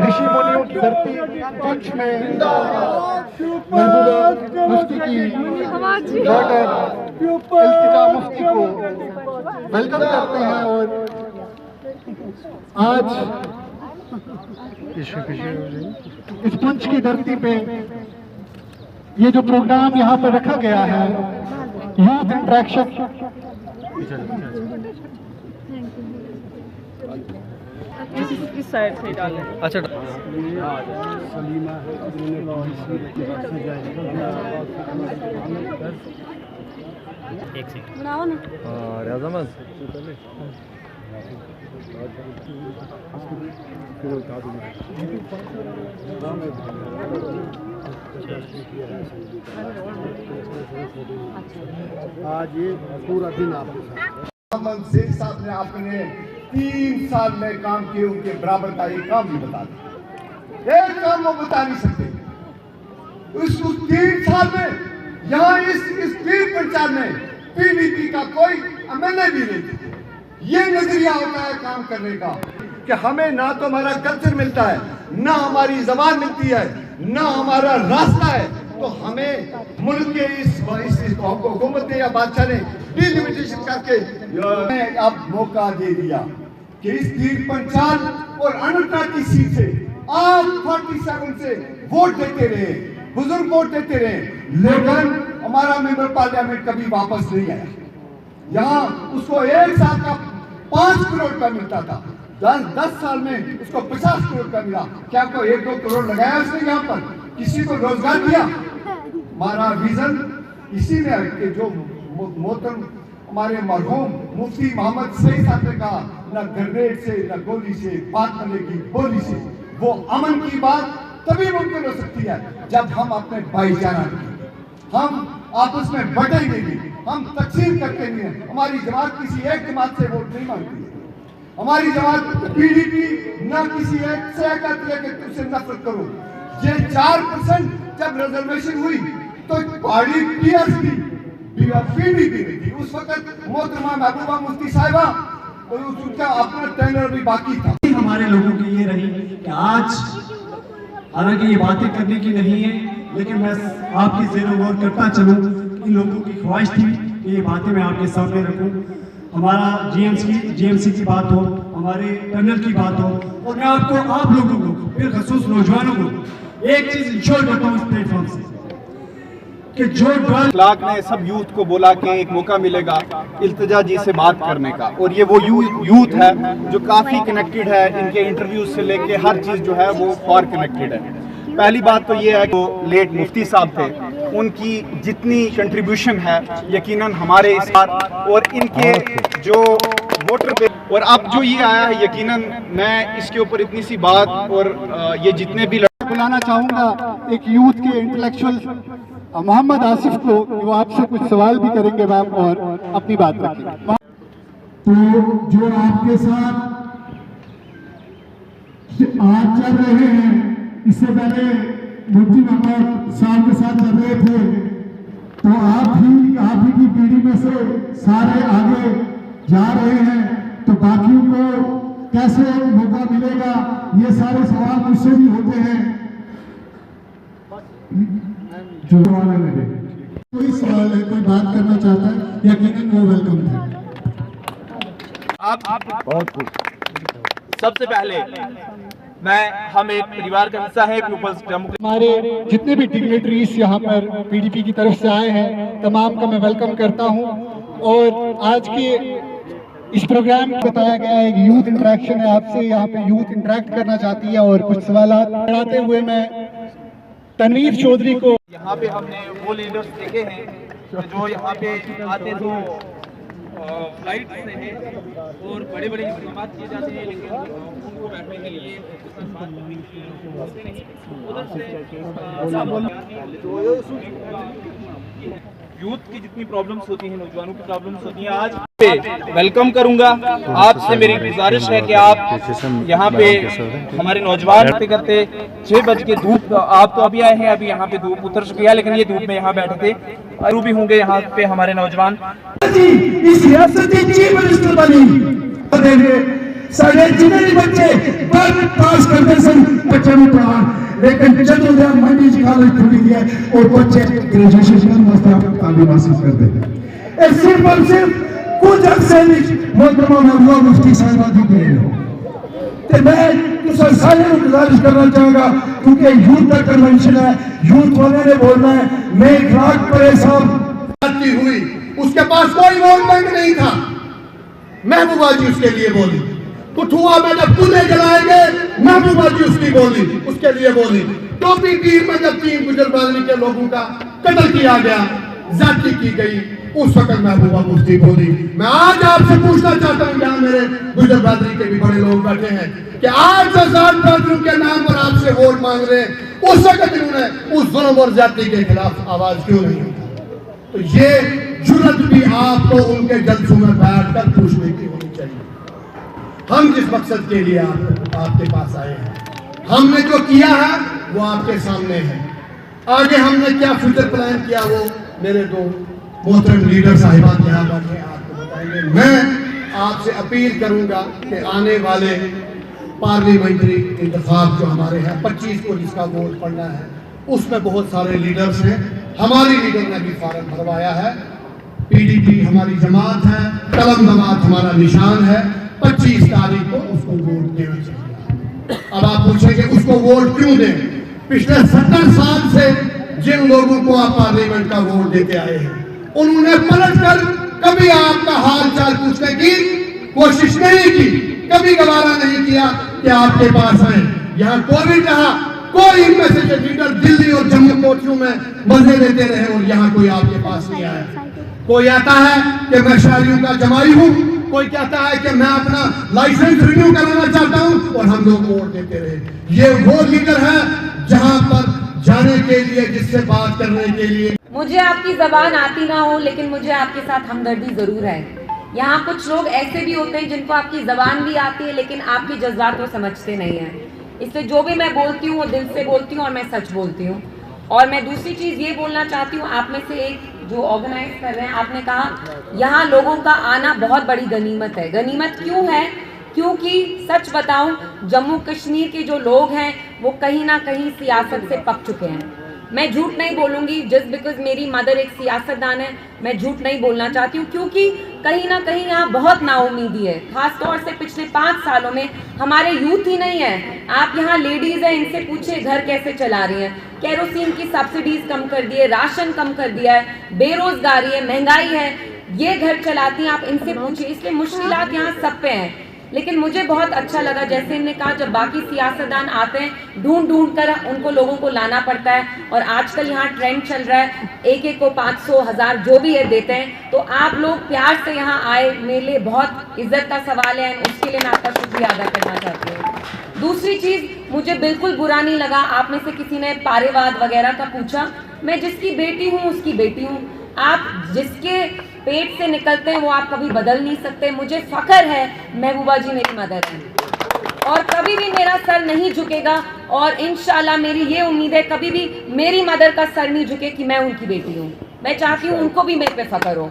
ऋषि मुनियों की धरती पंच में महबूबा मुफ्ती की डॉटर इल्तिजा मुफ्ती को वेलकम करते हैं। और आज इस पंच की धरती पे ये जो प्रोग्राम यहाँ पर रखा गया है, यूथ इंटरेक्शन, इस साइड से डालें। अच्छा, सलीमा है, एक सेकंड बनाओ ना। राजमन आज ये पूरा दिन आपके साथ। मोहम्मद शेख साहब ने अपने 3 साल में काम किए, उनके बराबर का एक काम भी बता दिया। एक काम वो बता नहीं सकते। उस 3 साल में यहाँ इस पीर पंचायत में पीडीपी का कोई एमएलए भी नहीं थे। ये नजरिया होता है काम करने का कि हमें ना तो हमारा कल्चर मिलता है, ना हमारी जबान मिलती है, ना हमारा रास्ता है। तो हमें मुल्क के इस हुकूमत ने या बादशाह ने डिलिमिटेशन करके अब मौका दे दिया कि इस पीर पंचायत और अनंतनाग की सीट से आप 47 से वोट देते रहे, बुजुर्ग वोट देते रहे, लेकिन हमारा मेंबर पार्लियामेंट कभी वापस नहीं आया। यहाँ उसको 1 साल का 5 करोड़ रुपया मिलता था, 10 साल में उसको 50 करोड़ रुपया मिला। क्या कोई 1-2 करोड़ लगाया उसने यहाँ पर? किसी को रोजगार दिया? हमारा विजन इसी में है कि जो मोहतरम हमारे मरहूम मुफ्ती मोहम्मद सईद साहब ने कहा, न ग्रेनेड से न गोली से बात बनेगी बोली से। वो अमन की बात तभी मुमकिन हो सकती है जब हम अपने भाईचारा हम आपस में बटेंगे नहीं, हम तकसीम करते नहीं हैं। हमारी जमात किसी एक जमात से वोट नहीं मांगती है। हमारी जमात पीडीपी न किसी एक से कहती है कि तुमसे नफरत करो। ये 4% जब रिजर्वेशन हुई तो पार्टी पीडीपी नहीं थी उस वक्त। मोहतरमा महबूबा मुफ्ती साहिबा उनका अपना टेंडर भी बाकी था। हमारे लोगों की ये रही कि आज हालांकि ये बातें करने की नहीं है, लेकिन मैं आपकी ज़ेरो गौर करता चलूँ। इन लोगों की ख्वाहिश थी कि ये बातें मैं आपके सामने रखूँ। हमारा जीएमसी की बात हो, हमारे टनल की बात हो, और मैं आपको आप लोगों को फिर खसूस नौजवानों को एक चीज इंश्योर करता हूँ इस प्लेटफॉर्म से कि जो लाख ने सब यूथ को बोला कि एक मौका मिलेगा इल्तिजा जी से बात करने का, और ये वो यूथ है जो काफ़ी कनेक्टेड है। इनके इंटरव्यूज से लेके हर चीज़ जो है वो फॉर कनेक्टेड है। पहली बात तो ये है कि लेट मुफ्ती साहब थे, उनकी जितनी कंट्रीब्यूशन है यकीनन हमारे इस बार और इनके जो वोटर पे, और अब जो ये आया है यकीनन मैं इसके ऊपर इतनी सी बात और ये जितने भी बुलाना चाहूंगा एक यूथ के इंटेलेक्चुअल मोहम्मद आसिफ को, वो आपसे कुछ सवाल भी करेंगे मैम और अपनी बात रखेंगे। तो जो आपके साथ आज चल रहे हैं, इससे पहले मुफ्ती मोहम्मद साहब के साथ चल रहे थे, तो आप ही की पीढ़ी में से सारे आगे जा रहे हैं, तो बाकियों को कैसे मौका मिलेगा? ये सारे सवाल मुझसे भी होते हैं। जो कोई सवाल है, कोई बात करना चाहता है, यकीनन वो वेलकम है। आप बहुत सबसे पहले हम एक परिवार का हिस्सा है पीपल्स डेमोक्रेटिक। हमारे जितने भी डिग्नेटरीज यहाँ पर पीडीपी की तरफ से आए हैं, तमाम का मैं वेलकम करता हूँ। और आज के इस प्रोग्राम में बताया गया है कि यूथ इंटरेक्शन है, आपसे यहाँ पे यूथ इंटरेक्ट करना चाहती है और कुछ सवाल बढ़ाते हुए मैं तनवीर चौधरी को, यहाँ पे हमने वो लीडर्स देखे हैं जो यहाँ पे आते तो फ्लाइट से हैं और बड़े बड़े इंतजाम किए जाते हैं, लेकिन उनको बैठने के लिए उधर से यूथ की जितनी प्रॉब्लम्स होती हैं, नौजवानों की प्रॉब्लम्स होती हैं, आज वेलकम करूंगा। आपसे मेरी गुजारिश है कि आप यहाँ पे हमारे नौजवान करते 6 बज के धूप, आप तो अभी आए हैं, अभी यहाँ पे धूप उतर चुकी है, लेकिन ये धूप में यहाँ बैठे थे, और भी होंगे यहाँ पे हमारे नौजवान। साढ़े जितने बच्चे 12 पास करते सन बच्चे में पढ़ा, लेकिन जब मंडी जी कॉलेज खुली है और बच्चे ग्रेजुएशन तालीम हासिल करते हैं। सिर्फ और सिर्फ कुछ अरसे मोहतरमा महबूबा मुफ्ती साहिबा की देन हो। तो मैं तुझे सारे गुजारिश करना चाहूंगा, क्योंकि यूथ का कन्वेंशन है, यूथ वाले ने बोलना है। मैं राग परे साहब हुई, उसके पास कोई वोट बैंक नहीं था, महबूबा जी उसके लिए बोली। कुठुआ में जब कूदे जलाए गए, महबूबा जी उसकी बोली, उसके लिए बोली। टोपी तीर में जब 3 गुजर बरादरी के लोगों का कत्ल किया गया, जाति की गई, उस वक्त महबूबा मुफ्ती बोली। मैं आज आपसे पूछना चाहता हूँ, यहाँ मेरे गुजर बरादरी के भी बड़े लोग बैठे हैं, कि आज आजाद बरादरी के नाम पर आपसे वोट मांग रहे हैं, उस वक्त इन्होंने उस जुल्म और जाति के खिलाफ आवाज क्यों नहीं उठाई? तो ये जुर्रत भी आपको उनके जलसों में बैठकर पूछने की होनी चाहिए। हम जिस मकसद के लिए आपके पास आए हैं, हमने जो किया है वो आपके सामने है। आगे हमने क्या फ्यूचर प्लान किया वो मेरे दो मोहतरम लीडर साहिबान यहाँ बैठे आपको बताएंगे। मैं आपसे अपील करूंगा कि आने वाले पार्लियामेंट्री इंतखाब जो हमारे हैं 25 को जिसका वोट पड़ना है, उसमें बहुत सारे लीडर्स हैं। हमारी लीडर ने भी फार्म भरवाया है, पीडीपी हमारी जमात है, कलम जमात हमारा निशान है। 25 तारीख को उसको वोट देना चाहिए। अब आप पूछेंगे उसको वोट क्यों दें? पिछले 70 साल से जिन लोगों को आप पार्लियामेंट का वोट देते आए हैं, उन्होंने पलट कर कभी आपका हाल चाल पूछने की कोशिश नहीं की, कभी गवारा नहीं किया कि आपके पास आए। यहाँ कोविड रहा, कोई इनमें से लीडर दिल्ली और जम्मू कोठियों में मजे लेते रहे और यहाँ कोई आपके पास नहीं आया। कोई आता है कि मैं शहरियों का जमाई हूँ, कोई कहता है कि मैं अपना लाइसेंस रिन्यू कराना चाहता हूँ, और हम लोग वोट देते रहे। ये वो लीडर है जहाँ पर जाने के लिए, जिससे बात करने के लिए। मुझे आपकी जबान आती ना हो, लेकिन मुझे आपके साथ हमदर्दी जरूर है। यहाँ कुछ लोग ऐसे भी होते हैं जिनको आपकी जबान भी आती है, लेकिन आपके जज्बात वो समझते नहीं हैं। इसलिए जो भी मैं बोलती हूँ वो दिल से बोलती हूँ और मैं सच बोलती हूँ। और मैं दूसरी चीज़ ये बोलना चाहती हूँ, आप में से एक जो ऑर्गेनाइज कर रहे हैं, आपने कहा यहाँ लोगों का आना बहुत बड़ी गनीमत है। गनीमत क्यों है? क्योंकि सच बताऊं, जम्मू कश्मीर के जो लोग हैं वो कहीं ना कहीं सियासत से पक चुके हैं। मैं झूठ नहीं बोलूँगी, जस्ट बिकॉज मेरी मदर एक सियासतदान है, मैं झूठ नहीं बोलना चाहती हूँ, क्योंकि कहीं ना कहीं यहाँ बहुत नाउम्मीदी है। खास तौर से पिछले 5 सालों में हमारे यूथ ही नहीं है। आप यहाँ लेडीज़ हैं, इनसे पूछे घर कैसे चला रही हैं। केरोसिन की सब्सिडीज कम कर दी है, राशन कम कर दिया है, बेरोजगारी है, महंगाई है, ये घर चलाती हैं, आप इनसे पूछिए। इसलिए मुश्किलात यहाँ सब पे हैं। लेकिन मुझे बहुत अच्छा लगा जैसे इन्होंने कहा, जब बाकी सियासतदान आते हैं ढूंढ ढूंढ कर उनको लोगों को लाना पड़ता है। और आजकल यहाँ ट्रेंड चल रहा है, एक को 500 1000 जो भी है देते हैं। तो आप लोग प्यार से यहाँ आए, मेरे लिए बहुत इज्जत का सवाल है, उसके लिए मैं आपका शुक्रिया अदा करना चाहती हूँ। दूसरी चीज़, मुझे बिल्कुल बुरा नहीं लगा, आप में से किसी ने पारेवाद वगैरह का पूछा। मैं जिसकी बेटी हूँ उसकी बेटी हूँ। आप जिसके पेट से निकलते हैं वो आप कभी बदल नहीं सकते। मुझे फख्र है महबूबा जी मेरी मदर है, और कभी भी मेरा सर नहीं झुकेगा। और इंशाल्लाह मेरी ये उम्मीद है कभी भी मेरी मदर का सर नहीं झुके कि मैं उनकी बेटी हूँ। मैं चाहती हूँ उनको भी मेरे पे फख्र हो,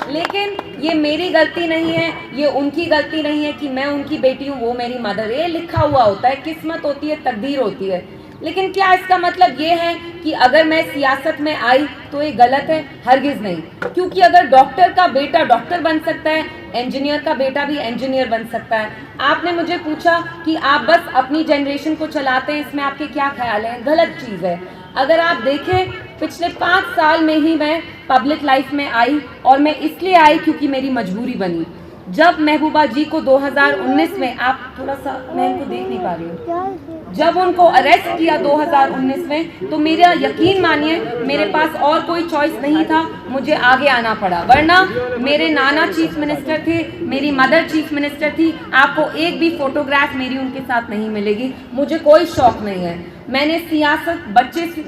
लेकिन ये मेरी गलती नहीं है, ये उनकी गलती नहीं है कि मैं उनकी बेटी हूँ, वो मेरी मदर है। ये लिखा हुआ होता है, किस्मत होती है, तकदीर होती है। लेकिन क्या इसका मतलब ये है कि अगर मैं सियासत में आई तो ये गलत है? हरगिज़ नहीं। क्योंकि अगर डॉक्टर का बेटा डॉक्टर बन सकता है, इंजीनियर का बेटा भी इंजीनियर बन सकता है। आपने मुझे पूछा कि आप बस अपनी जनरेशन को चलाते हैं, इसमें आपके क्या ख्याल हैं? गलत चीज़ है। अगर आप देखें, पिछले 5 साल में ही मैं पब्लिक लाइफ में आई, और मैं इसलिए आई क्योंकि मेरी मजबूरी बनी। जब महबूबा जी को 2019 में, आप थोड़ा सा, मैं इनको देख नहीं पा रही हूँ, जब उनको अरेस्ट किया 2019 में, तो मेरा यकीन मानिए मेरे पास और कोई चॉइस नहीं था, मुझे आगे आना पड़ा। वरना मेरे नाना चीफ मिनिस्टर थे, मेरी मदर चीफ मिनिस्टर थी, आपको एक भी फोटोग्राफ मेरी उनके साथ नहीं मिलेगी। मुझे कोई शौक नहीं है। मैंने सियासत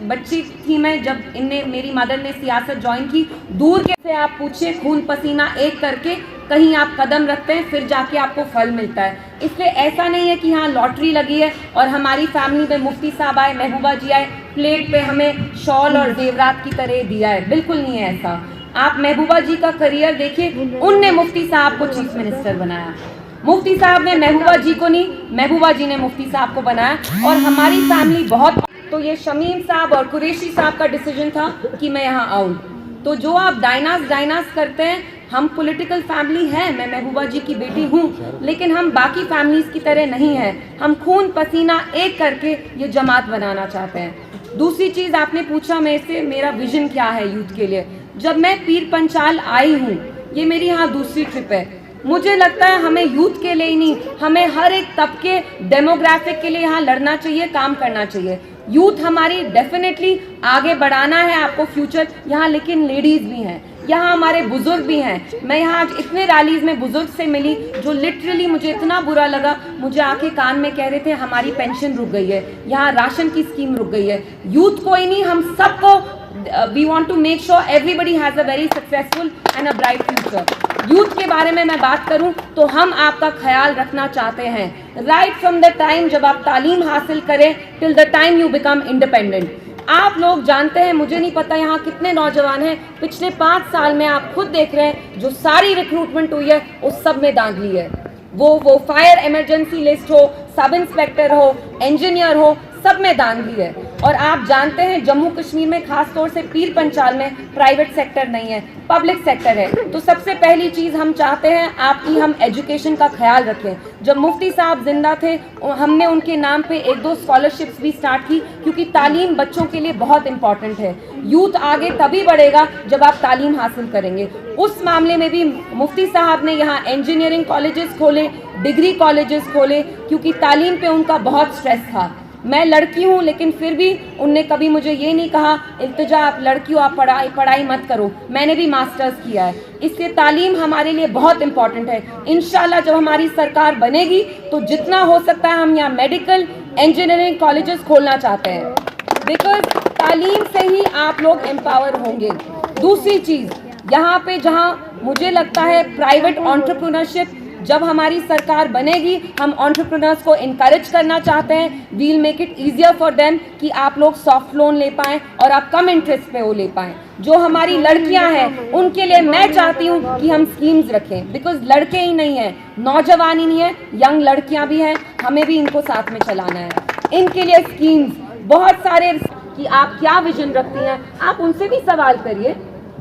बच्ची थी मैं जब इनने, मेरी मदर ने सियासत ज्वाइन की। दूर के से आप पूछिए, खून पसीना एक करके कहीं आप कदम रखते हैं, फिर जाके आपको फल मिलता है। इसलिए ऐसा नहीं है कि हाँ लॉटरी लगी है और हमारी फैमिली में मुफ्ती साहब आए, महबूबा जी आए, प्लेट पे हमें शॉल और जेवरात की तरह दिया है। बिल्कुल नहीं है ऐसा। आप महबूबा जी का करियर देखिए, उनने मुफ्ती साहब को चीफ मिनिस्टर बनाया। मुफ्ती साहब ने महबूबा जी को नहीं, महबूबा जी ने मुफ्ती साहब को बनाया। और हमारी फैमिली बहुत, तो ये शमीम साहब और कुरैशी साहब का डिसीजन था कि मैं यहाँ आऊँ। तो जो आप डायनास करते हैं, हम पॉलिटिकल फैमिली हैं, मैं महबूबा जी की बेटी हूँ, लेकिन हम बाकी फैमिलीज की तरह नहीं हैं। हम खून पसीना एक करके ये जमात बनाना चाहते हैं। दूसरी चीज़ आपने पूछा मेरे से, मेरा विजन क्या है यूथ के लिए। जब मैं पीर पंचाल आई हूँ, ये मेरी यहाँ दूसरी ट्रिप है, मुझे लगता है हमें यूथ के लिए ही नहीं, हमें हर एक तबके डेमोग्राफिक के लिए यहाँ लड़ना चाहिए, काम करना चाहिए। यूथ हमारी डेफिनेटली आगे बढ़ाना है आपको फ्यूचर यहाँ, लेकिन लेडीज़ भी हैं यहाँ, हमारे बुजुर्ग भी हैं। मैं यहाँ आज इतने रैलीज में बुजुर्ग से मिली जो लिटरली मुझे इतना बुरा लगा, मुझे आके कान में कह रहे थे हमारी पेंशन रुक गई है, यहाँ राशन की स्कीम रुक गई है। यूथ कोई नहीं, हम सबको we want to make sure everybody has a very successful and a bright future. Youth के बारे में मैं बात करूं तो हम आपका ख्याल रखना चाहते हैं राइट फ्रॉम द टाइम जब आप तालीम हासिल करें till the time you become independent. आप लोग जानते हैं, मुझे नहीं पता यहाँ कितने नौजवान हैं, पिछले 5 साल में आप खुद देख रहे हैं जो सारी रिक्रूटमेंट हुई है उस सब में धांधली है। वो फायर इमरजेंसी लिस्ट हो, सब इंस्पेक्टर हो, इंजीनियर हो, सब में धांधली है। और आप जानते हैं जम्मू कश्मीर में खास तौर से पीर पंचाल में प्राइवेट सेक्टर नहीं है, पब्लिक सेक्टर है। तो सबसे पहली चीज़ हम चाहते हैं आपकी, हम एजुकेशन का ख्याल रखें। जब मुफ्ती साहब जिंदा थे हमने उनके नाम पे 1-2 स्कॉलरशिप्स भी स्टार्ट की, क्योंकि तालीम बच्चों के लिए बहुत इंपॉर्टेंट है। यूथ आगे तभी बढ़ेगा जब आप तालीम हासिल करेंगे। उस मामले में भी मुफ्ती साहब ने यहाँ इंजीनियरिंग कॉलेजेस खोले, डिग्री कॉलेजेस खोले, क्योंकि तालीम पे उनका बहुत स्ट्रेस था। मैं लड़की हूँ लेकिन फिर भी उनने कभी मुझे ये नहीं कहा इल्तिजा आप लड़की हो, आप पढ़ाई मत करो। मैंने भी मास्टर्स किया है, इसलिए तालीम हमारे लिए बहुत इंपॉर्टेंट है। इंशाल्लाह जब हमारी सरकार बनेगी तो जितना हो सकता है हम यहाँ मेडिकल इंजीनियरिंग कॉलेजेस खोलना चाहते हैं, बिकॉज तालीम से ही आप लोग एम्पावर होंगे। दूसरी चीज़ यहाँ पे जहाँ मुझे लगता है प्राइवेट एंटरप्रेन्योरशिप, जब हमारी सरकार बनेगी हम एंटरप्रेन्योर्स को इनकरेज करना चाहते हैं। We'll make it easier for them कि आप लोग सॉफ्ट लोन ले पाएँ और आप कम इंटरेस्ट पे वो ले पाएँ। जो हमारी लड़कियां हैं उनके लिए मैं चाहती हूँ कि हम स्कीम्स रखें, बिकॉज लड़के ही नहीं हैं, नौजवान ही नहीं है, यंग लड़कियां भी हैं, हमें भी इनको साथ में चलाना है। इनके लिए स्कीम्स बहुत सारे कि आप क्या विजन रखती हैं, आप उनसे भी सवाल करिए।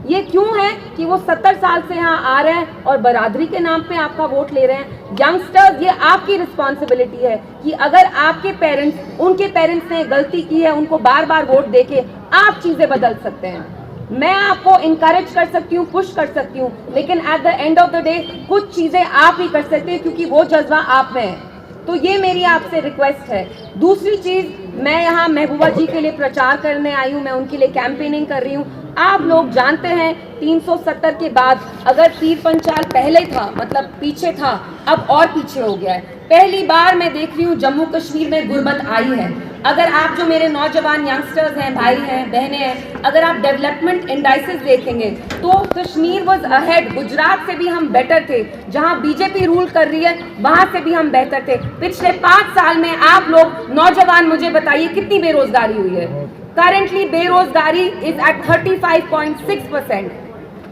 ये क्यों है कि वो 70 साल से यहाँ आ रहे हैं और बरादरी के नाम पे आपका वोट ले रहे हैं। यंगस्टर्स, ये आपकी रिस्पॉन्सिबिलिटी है कि अगर आपके पेरेंट्स, उनके पेरेंट्स ने गलती की है, उनको बार बार वोट देके आप चीज़ें बदल सकते हैं। मैं आपको इनकरेज कर सकती हूँ, पुश कर सकती हूँ, लेकिन at the end of the day कुछ चीज़ें आप ही कर सकते हैं क्योंकि वो जज्बा आप में है। तो ये मेरी आपसे रिक्वेस्ट है। दूसरी चीज़, मैं यहाँ महबूबा जी के लिए प्रचार करने आई हूँ, मैं उनके लिए कैंपेनिंग कर रही हूँ। आप लोग जानते हैं 370 के बाद अगर पीर पंचाल पहले था, मतलब पीछे था, अब और पीछे हो गया है। पहली बार मैं देख रही हूँ जम्मू कश्मीर में गुर्बत आई है। अगर आप जो मेरे नौजवान यंगस्टर्स हैं, भाई हैं, बहनें हैं, अगर आप डेवलपमेंट इंडाइसेस देखेंगे तो कश्मीर वाज अहेड। गुजरात से भी हम बेटर थे, जहां बीजेपी रूल कर रही है वहां से भी हम बेहतर थे। पिछले 5 साल में आप लोग नौजवान मुझे बताइए कितनी बेरोजगारी हुई है। करेंटली बेरोजगारी इज एट 35.6%।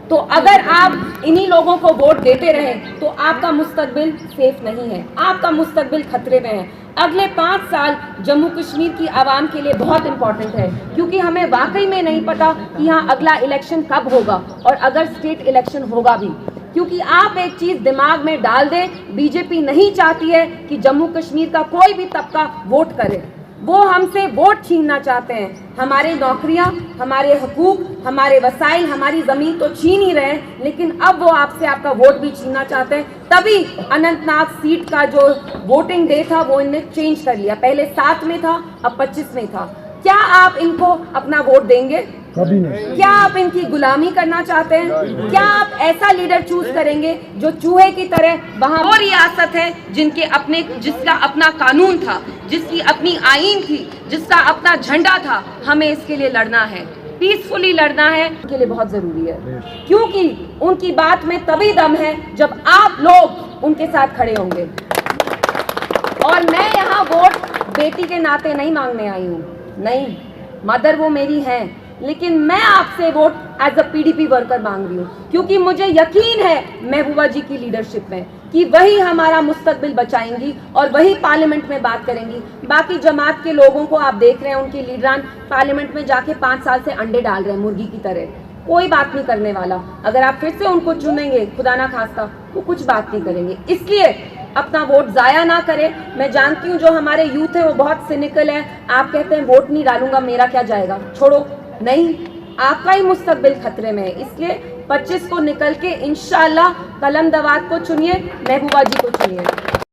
तो अगर आप इन्हीं लोगों को वोट देते रहे तो आपका मुस्तकबिल सेफ नहीं है, आपका मुस्तकबिल खतरे में है। अगले 5 साल जम्मू कश्मीर की आवाम के लिए बहुत इंपॉर्टेंट है, क्योंकि हमें वाकई में नहीं पता कि यहाँ अगला इलेक्शन कब होगा और अगर स्टेट इलेक्शन होगा भी। क्योंकि आप एक चीज़ दिमाग में डाल दें, बीजेपी नहीं चाहती है कि जम्मू कश्मीर का कोई भी तबका वोट करे। वो हमसे वोट छीनना चाहते हैं। हमारे नौकरियां, हमारे हकूक, हमारे वसाइल, हमारी ज़मीन तो छीन ही रहे हैं, लेकिन अब वो आपसे आपका वोट भी छीनना चाहते हैं। तभी अनंतनाग सीट का जो वोटिंग डे था वो इनने चेंज कर लिया, पहले 7 में था, अब 25 में था। क्या आप इनको अपना वोट देंगे? कभी नहीं। क्या आप इनकी गुलामी करना चाहते हैं? क्या आप ऐसा लीडर चूज करेंगे जो चूहे की तरह, वहाँ वो रियासत है जिसका अपना कानून था, जिसकी अपनी आईन थी, जिसका अपना झंडा था। हमें इसके लिए लड़ना है, पीसफुली लड़ना है, के लिए बहुत जरूरी है, क्योंकि उनकी बात में तभी दम है जब आप लोग उनके साथ खड़े होंगे। और मैं यहाँ वोट बेटी के नाते नहीं मांगने आई हूँ, नहीं, मदर वो मेरी हैं, लेकिन मैं आपसे vote as a PDP worker मांग रही हूँ, क्योंकि मुझे यकीन है महबूबा जी की लीडरशिप में। कि वही हमारा मुस्तकबिल बचाएंगी और वही पार्लियामेंट में बात करेंगी। बाकी जमात के लोगों को आप देख रहे हैं, उनकी लीडरान पार्लियामेंट में जाके 5 साल से अंडे डाल रहे हैं मुर्गी की तरह, कोई बात नहीं करने वाला। अगर आप फिर से उनको चुनेंगे, खुदा ना खास्ता, तो कुछ बात नहीं करेंगे। इसलिए अपना वोट जाया ना करें। मैं जानती हूँ जो हमारे यूथ है वो बहुत सिनिकल है। आप कहते हैं वोट नहीं डालूंगा, मेरा क्या जाएगा, छोड़ो, नहीं, आपका ही मुस्तकबिल खतरे में है। इसलिए 25 को निकल के इंशाअल्लाह कलम दवात को चुनिए, महबूबा जी को चुनिए।